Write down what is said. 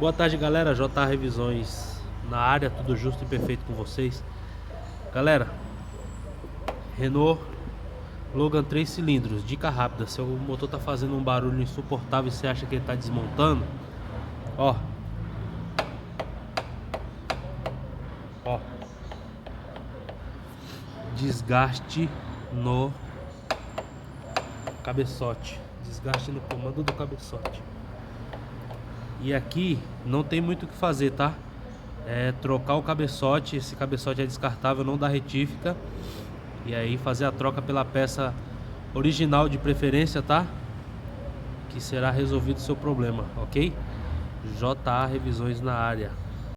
Boa tarde, galera. JA Revisões na área, tudo justo e perfeito com vocês. Galera, Renault Logan 3 cilindros, dica rápida: se o motor tá fazendo um barulho insuportável e você acha que ele tá desmontando, ó, desgaste no cabeçote, desgaste no comando do cabeçote. E aqui não tem muito o que fazer, tá? É trocar o cabeçote. Esse cabeçote é descartável, não dá retífica. E aí fazer a troca pela peça original de preferência, tá? Que será resolvido o seu problema, ok? JA Revisões na área.